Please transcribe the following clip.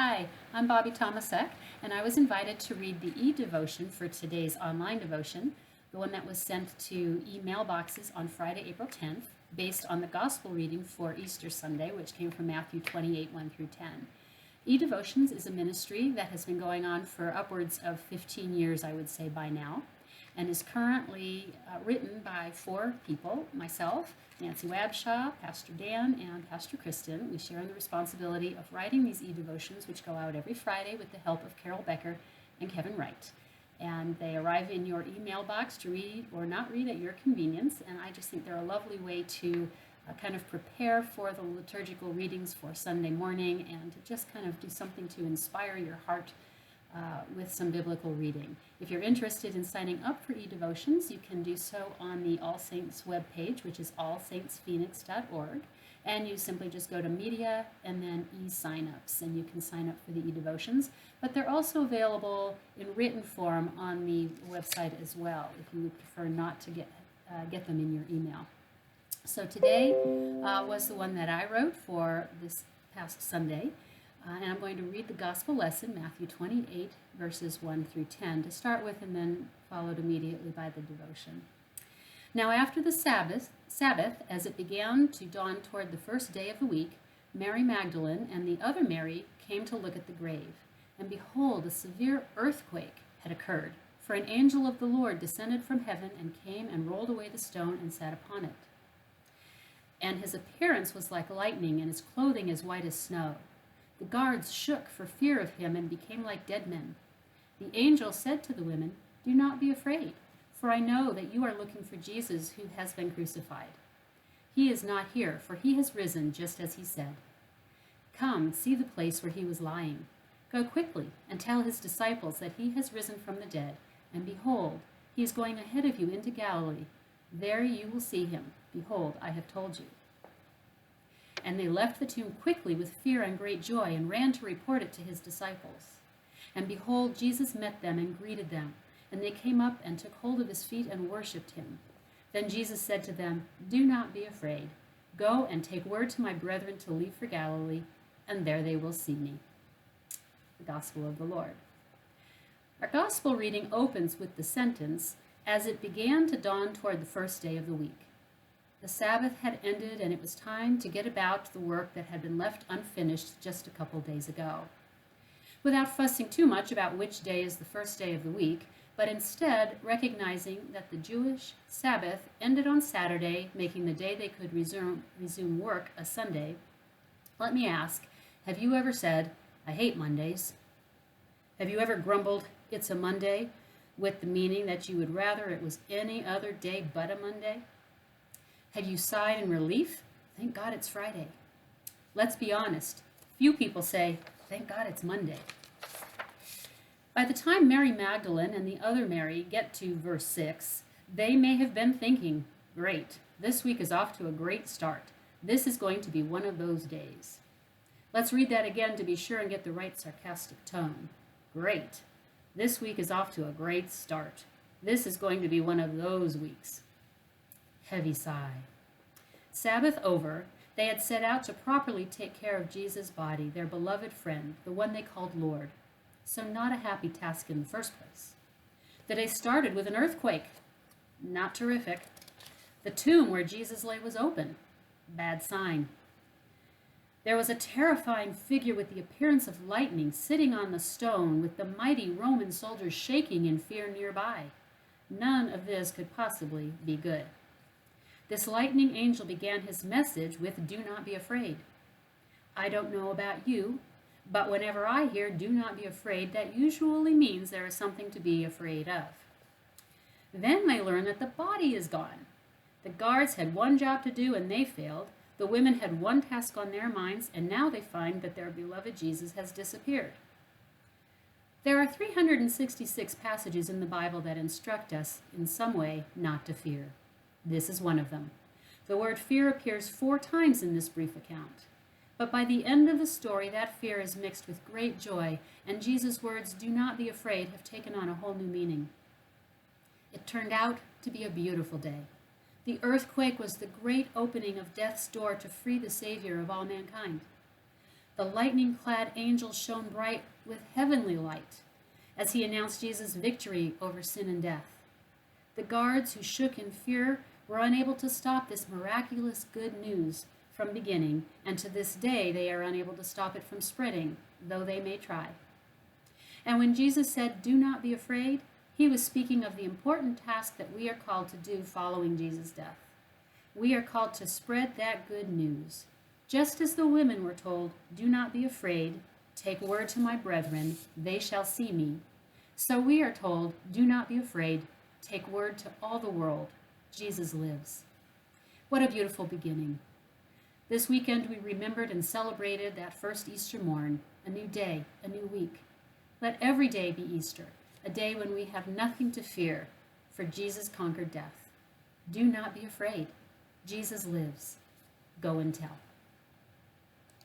Hi, I'm Bobbie Tomasek, and I was invited to read the e-devotion for today's online devotion, the one that was sent to email boxes on Friday, April 10th, based on the gospel reading for Easter Sunday, which came from Matthew 28, 1 through 10. E-devotions is a ministry that has been going on for upwards of 15 years, I would say, by now, and is currently written by 4 people: myself, Nancy Wabshaw, Pastor Dan, and Pastor Kristen. We share in the responsibility of writing these e-devotions, which go out every Friday with the help of Carol Becker and Kevin Wright. And they arrive in your email box to read or not read at your convenience, and I just think they're a lovely way to kind of prepare for the liturgical readings for Sunday morning and to just kind of do something to inspire your heart with some biblical reading. If you're interested in signing up for e-devotions, you can do so on the All Saints webpage, which is allsaintsphoenix.org, and you simply just go to Media and then e-signups, and you can sign up for the e-devotions. But they're also available in written form on the website as well, if you would prefer not to get them in your email. So today was the one that I wrote for this past Sunday. And I'm going to read the gospel lesson, Matthew 28, verses 1 through 10, to start with, and then followed immediately by the devotion. Now after the Sabbath, as it began to dawn toward the first day of the week, Mary Magdalene and the other Mary came to look at the grave. And behold, a severe earthquake had occurred, for an angel of the Lord descended from heaven and came and rolled away the stone and sat upon it. And his appearance was like lightning, and his clothing as white as snow. The guards shook for fear of him and became like dead men. The angel said to the women, "Do not be afraid, for I know that you are looking for Jesus who has been crucified. He is not here, for he has risen just as he said. Come, see the place where he was lying. Go quickly and tell his disciples that he has risen from the dead, and behold, he is going ahead of you into Galilee. There you will see him. Behold, I have told you." And they left the tomb quickly with fear and great joy, and ran to report it to his disciples. And behold, Jesus met them and greeted them. And they came up and took hold of his feet and worshipped him. Then Jesus said to them, "Do not be afraid. Go and take word to my brethren to leave for Galilee, and there they will see me." The Gospel of the Lord. Our Gospel reading opens with the sentence, "As it began to dawn toward the first day of the week." The Sabbath had ended, and it was time to get about the work that had been left unfinished just a couple days ago. Without fussing too much about which day is the first day of the week, but instead recognizing that the Jewish Sabbath ended on Saturday, making the day they could resume work a Sunday, let me ask, have you ever said, "I hate Mondays"? Have you ever grumbled, "It's a Monday," with the meaning that you would rather it was any other day but a Monday? Have you sighed in relief? Thank God it's Friday. Let's be honest. Few people say, "Thank God it's Monday." By the time Mary Magdalene and the other Mary get to verse 6, they may have been thinking, "Great, this week is off to a great start. This is going to be one of those days." Let's read that again to be sure and get the right sarcastic tone. Great, this week is off to a great start. This is going to be one of those weeks. Heavy sigh. Sabbath over, they had set out to properly take care of Jesus' body, their beloved friend, the one they called Lord. So not a happy task in the first place. The day started with an earthquake. Not terrific. The tomb where Jesus lay was open. Bad sign. There was a terrifying figure with the appearance of lightning sitting on the stone, with the mighty Roman soldiers shaking in fear nearby. None of this could possibly be good. This lightning angel began his message with, "Do not be afraid." I don't know about you, but whenever I hear "do not be afraid," that usually means there is something to be afraid of. Then they learn that the body is gone. The guards had one job to do and they failed. The women had one task on their minds, and now they find that their beloved Jesus has disappeared. There are 366 passages in the Bible that instruct us in some way not to fear. This is one of them. The word fear appears 4 times in this brief account. But by the end of the story, that fear is mixed with great joy, and Jesus' words, "Do not be afraid," have taken on a whole new meaning. It turned out to be a beautiful day. The earthquake was the great opening of death's door to free the Savior of all mankind. The lightning-clad angels shone bright with heavenly light as he announced Jesus' victory over sin and death. The guards who shook in fear were unable to stop this miraculous good news from beginning, and to this day they are unable to stop it from spreading, though they may try. And when Jesus said, "Do not be afraid," he was speaking of the important task that we are called to do following Jesus' death. We are called to spread that good news. Just as the women were told, "Do not be afraid, take word to my brethren, they shall see me," so we are told, "Do not be afraid, take word to all the world, Jesus lives." What a beautiful beginning. This weekend we remembered and celebrated that first Easter morn, a new day, a new week. Let every day be Easter, a day when we have nothing to fear, for Jesus conquered death. Do not be afraid. Jesus lives. Go and tell.